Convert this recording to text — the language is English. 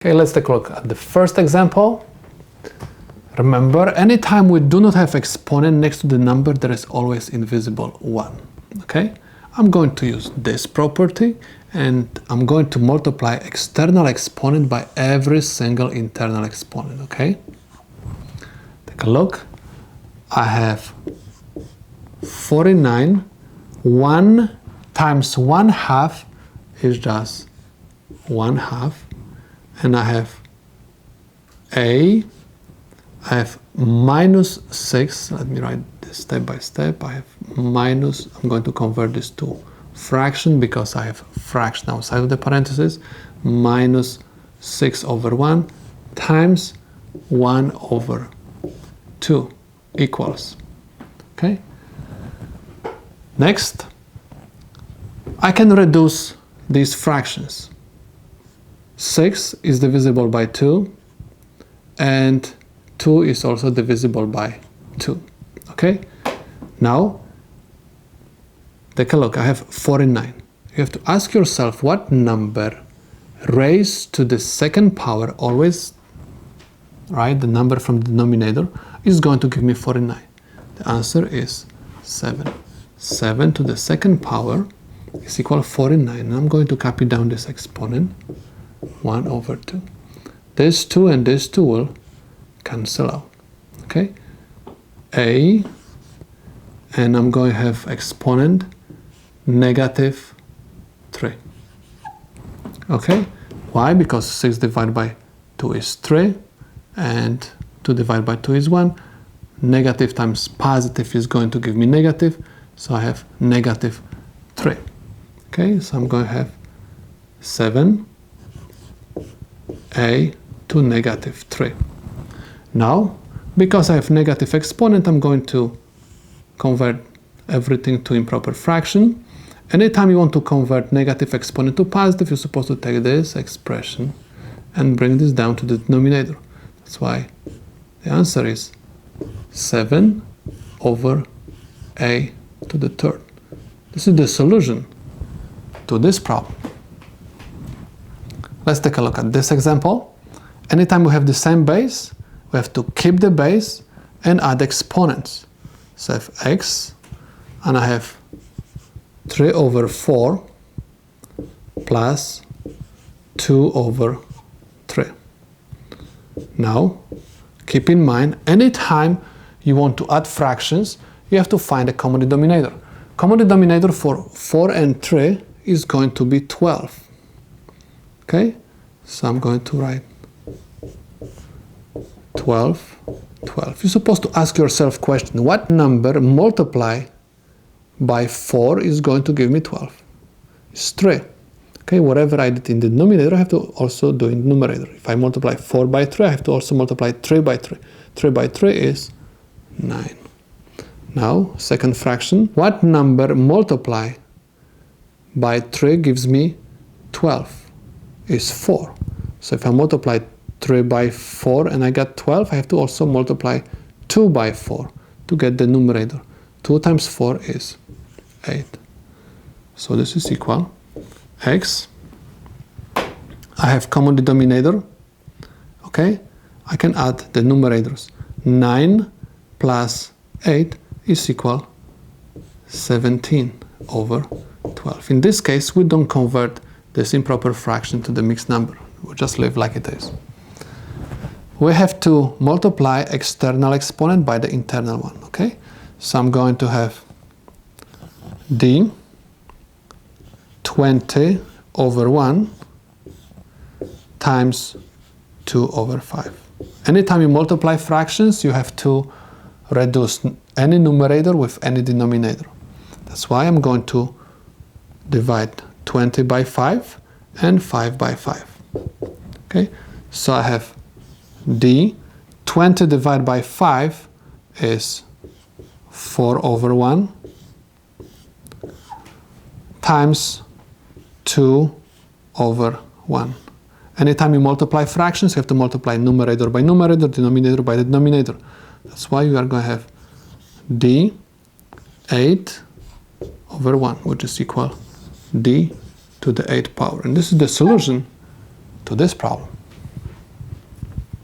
Okay, let's take a look at the first example. Remember, anytime we do not have exponent next to the number, there is always invisible 1. Okay, I'm going to use this property and I'm going to multiply external exponent by every single internal exponent. Okay, take a look. I have 49. 1 times 1/2 is just 1/2. And I have I have minus 6. Let me write this step by step. I have minus, I'm going to convert this to fraction because I have fraction outside of the parentheses, minus 6 over 1 times 1 over 2 equals. Okay. Next, I can reduce these fractions. 6 is divisible by 2 and 2 is also divisible by 2. Okay, now take a look. I have 49. You have to ask yourself what number raised to the second power, always right, the number from the denominator, is going to give me 49. The answer is 7. 7 to the second power is equal to 49. And I'm going to copy down this exponent. 1 over 2. This 2 and this 2 will cancel out. Okay, a, and I'm going to have exponent negative 3. Okay, why? Because 6 divided by 2 is 3 and 2 divided by 2 is 1. Negative times positive is going to give me negative, so I have negative 3. Okay, so I'm going to have 7 a to negative 3. Now, because I have negative exponent, I'm going to convert everything to improper fraction. Anytime you want to convert negative exponent to positive, you're supposed to take this expression and bring this down to the denominator. That's why the answer is 7 over a to the third. This is the solution to this problem. Let's take a look at this example. Anytime we have the same base, we have to keep the base and add exponents. So I have x, and I have 3 over 4 plus 2 over 3. Now, keep in mind, anytime you want to add fractions, you have to find a common denominator. Common denominator for 4 and 3 is going to be 12. Okay, so I'm going to write 12, 12. You're supposed to ask yourself question, what number multiply by 4 is going to give me 12? It's 3. Okay, whatever I did in the denominator, I have to also do in the numerator. If I multiply 4 by 3, I have to also multiply 3 by 3. 3 by 3 is 9. Now, second fraction, what number multiply by 3 gives me 12? Is 4. So if I multiply 3 by 4 and I got 12, I have to also multiply 2 by 4 to get the numerator. 2 times 4 is 8. So this is equal x. I have common denominator. Okay, I can add the numerators. 9 plus 8 is equal 17 over 12. In this case, we don't convert this improper fraction to the mixed number. We'll just leave like it is. We have to multiply external exponent by the internal one. Okay, so I'm going to have d 20 over 1 times 2 over 5. Anytime you multiply fractions, you have to reduce any numerator with any denominator. That's why I'm going to divide 20 by 5 and 5 by 5. Okay, so I have d 20 divided by 5 is 4 over 1 times 2 over 1. Anytime you multiply fractions, you have to multiply numerator by numerator, denominator by the denominator. That's why you are going to have d 8 over 1, which is equal d to the 8th power. And this is the solution to this problem.